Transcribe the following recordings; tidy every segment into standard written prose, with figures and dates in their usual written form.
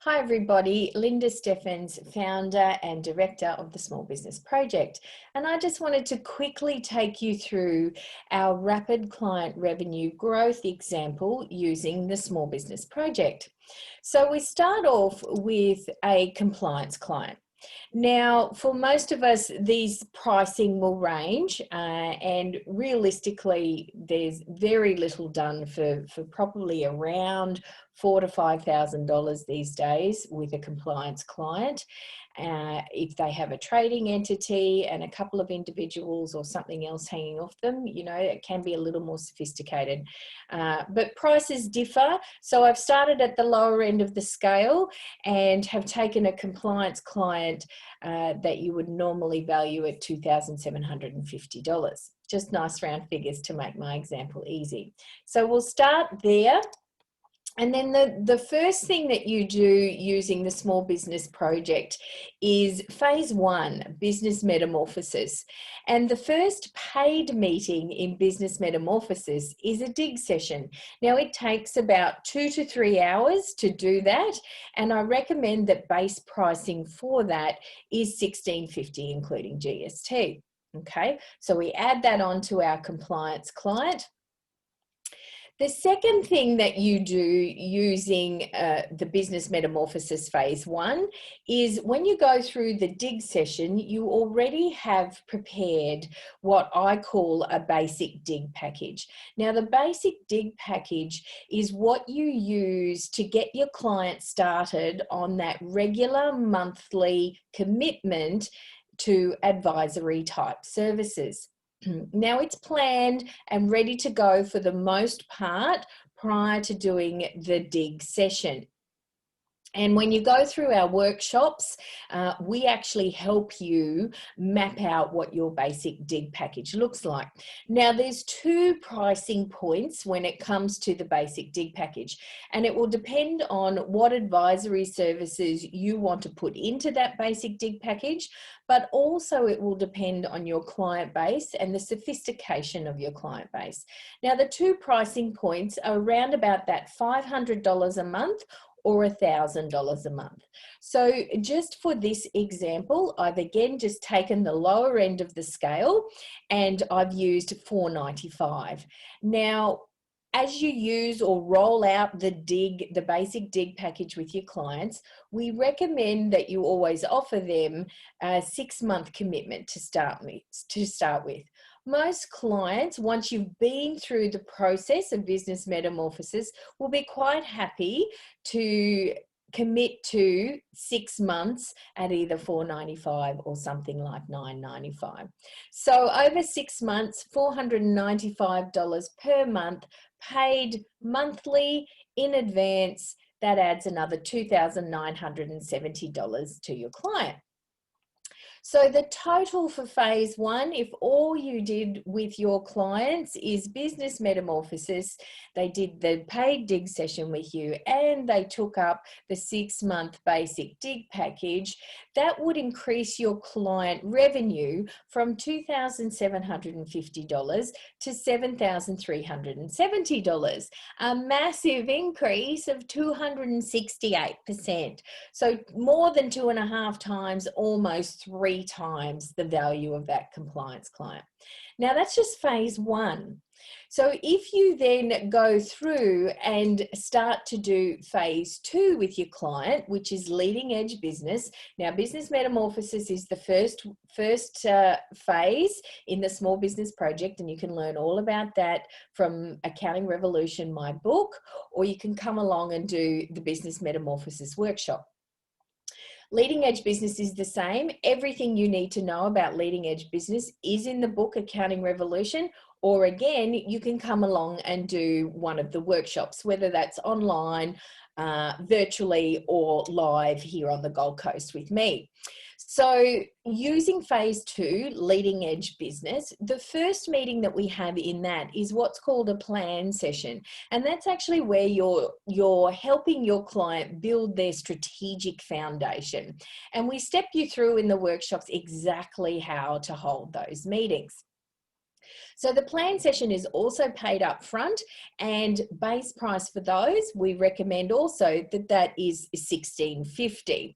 Hi everybody, Lynda Steffens, founder and director of the Small Business Project. And I just wanted to quickly take you through our rapid client revenue growth example using the Small Business Project. So we start off with a compliance client. Now, for most of us, these pricing will range and realistically, there's very little done for probably around $4,000 to $5,000 these days with a compliance client. If they have a trading entity and a couple of individuals or something else hanging off them, it can be a little more sophisticated. But prices differ. So I've started at the lower end of the scale and have taken a compliance client that you would normally value at $2,750. Just nice round figures to make my example easy. So we'll start there. And then the first thing that you do using the Small Business Project is phase 1, Business Metamorphosis. And the first paid meeting in Business Metamorphosis is a dig session. Now it takes about 2 to 3 hours to do that. And I recommend that base pricing for that is $1,650 including GST. Okay, so we add that on to our compliance client. The second thing that you do using the Business Metamorphosis phase 1 is when you go through the dig session, you already have prepared what I call a basic dig package. Now, the basic dig package is what you use to get your client started on that regular monthly commitment to advisory type services. Now it's planned and ready to go for the most part prior to doing the dig session. And when you go through our workshops, we actually help you map out what your basic dig package looks like. Now, there's 2 pricing points when it comes to the basic dig package, and it will depend on what advisory services you want to put into that basic dig package, but also it will depend on your client base and the sophistication of your client base. Now, the 2 pricing points are around about that $500 a month or $1,000 a month. So just for this example, I've again just taken the lower end of the scale and I've used $495. Now, as you use or roll out the basic dig package with your clients, we recommend that you always offer them a 6-month commitment to start with. Most clients, once you've been through the process of Business Metamorphosis, will be quite happy to commit to 6 months at either $495 or something like $995. So over 6 months, $495 per month, paid monthly in advance. That adds another $2,970 to your client. So the total for phase 1, if all you did with your clients is Business Metamorphosis, they did the paid dig session with you and they took up the 6-month basic dig package, that would increase your client revenue from $2,750 to $7,370, a massive increase of 268%. So more than 2.5 times, almost 3 times the value of that compliance client. Now that's just phase 1. So if you then go through and start to do phase 2 with your client, which is leading edge business. Now, Business Metamorphosis is the first phase in the Small Business Project, and you can learn all about that from Accounting Revolution, my book, or you can come along and do the Business Metamorphosis workshop. Leading edge business is the same. Everything you need to know about leading edge business is in the book Accounting Revolution, or again, you can come along and do one of the workshops, whether that's online, virtually, or live here on the Gold Coast with me. So using phase 2, leading edge business, the first meeting that we have in that is what's called a plan session. And that's actually where you're helping your client build their strategic foundation. And we step you through in the workshops exactly how to hold those meetings. So the plan session is also paid up front, and base price for those, we recommend also that is $16.50.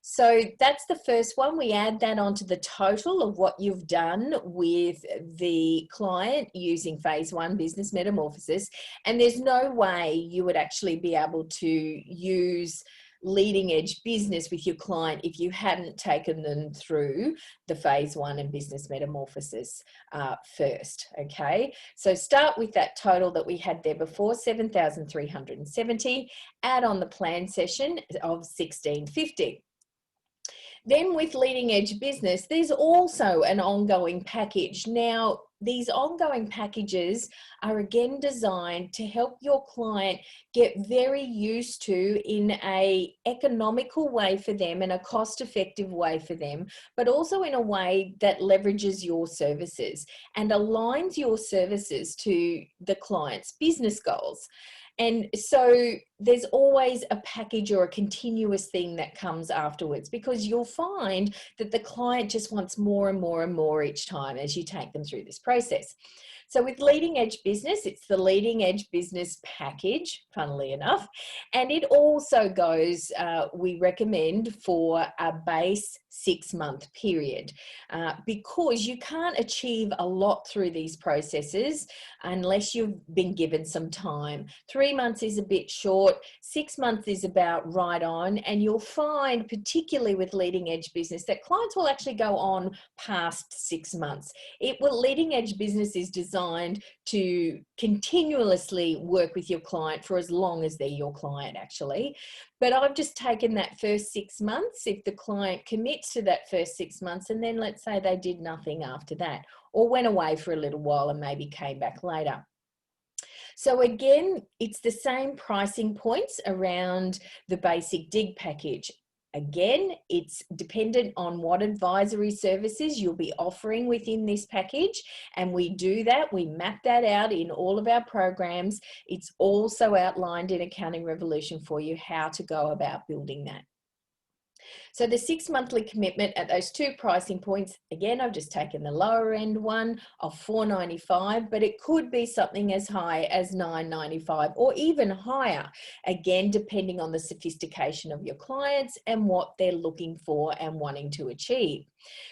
So that's the first one. We add that onto the total of what you've done with the client using phase 1 business metamorphosis. And there's no way you would actually be able to use leading edge business with your client if you hadn't taken them through the phase 1 and business metamorphosis first. Okay, so start with that total that we had there before, 7,370, add on the plan session of 1650. Then with leading edge business, there's also an ongoing package. Now, these ongoing packages are again designed to help your client get very used to in a economical way for them and a cost-effective way for them, but also in a way that leverages your services and aligns your services to the client's business goals. And so there's always a package or a continuous thing that comes afterwards, because you'll find that the client just wants more and more and more each time as you take them through this process. So with leading edge business, it's the leading edge business package, funnily enough, and it also goes, we recommend for a base 6-month period, because you can't achieve a lot through these processes unless you've been given some time. 3 months is a bit short, 6 months is about right on, and you'll find, particularly with leading edge business, that clients will actually go on past 6 months. Leading edge business is designed to continuously work with your client for as long as they're your client, actually. But I've just taken that first 6 months, if the client commits to that first 6 months, and then let's say they did nothing after that, or went away for a little while and maybe came back later. So again, it's the same pricing points around the basic dig package. Again, it's dependent on what advisory services you'll be offering within this package. And we do that, we map that out in all of our programs. It's also outlined in Accounting Revolution for you how to go about building that. So the 6 monthly commitment at those 2 pricing points, again, I've just taken the lower end one of $495, but it could be something as high as $995 or even higher, again, depending on the sophistication of your clients and what they're looking for and wanting to achieve.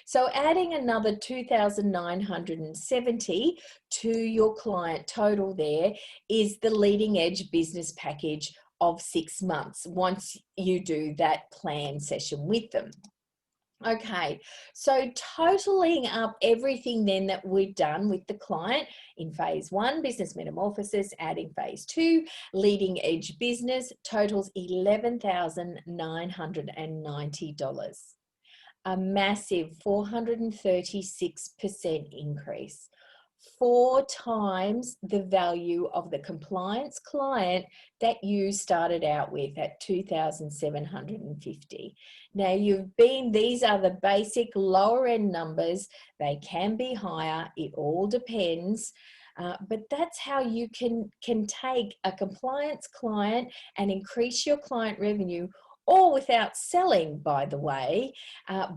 So adding another 2,970 to your client total there is the leading edge business package of 6 months once you do that plan session with them. Okay, so totaling up everything then that we've done with the client in phase 1, business metamorphosis, adding phase 2, leading edge business, totals $11,990. A massive 436% increase. 4 times the value of the compliance client that you started out with at 2,750. Now these are the basic lower end numbers. They can be higher, it all depends. But that's how you can take a compliance client and increase your client revenue, all without selling, by the way,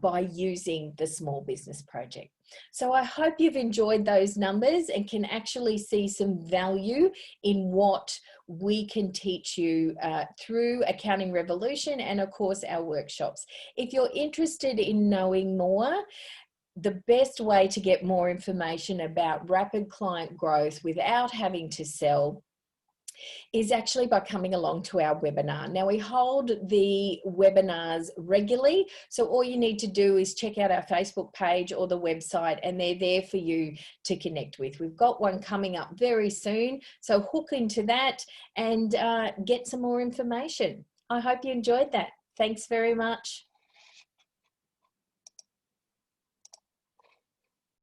by using the small business project. So I hope you've enjoyed those numbers and can actually see some value in what we can teach you through Accounting Revolution and, of course, our workshops. If you're interested in knowing more, the best way to get more information about rapid client growth without having to sell is actually by coming along to our webinar. Now, we hold the webinars regularly, so all you need to do is check out our Facebook page or the website, and they're there for you to connect with. We've got one coming up very soon, so hook into that and get some more information. I hope you enjoyed that. Thanks very much.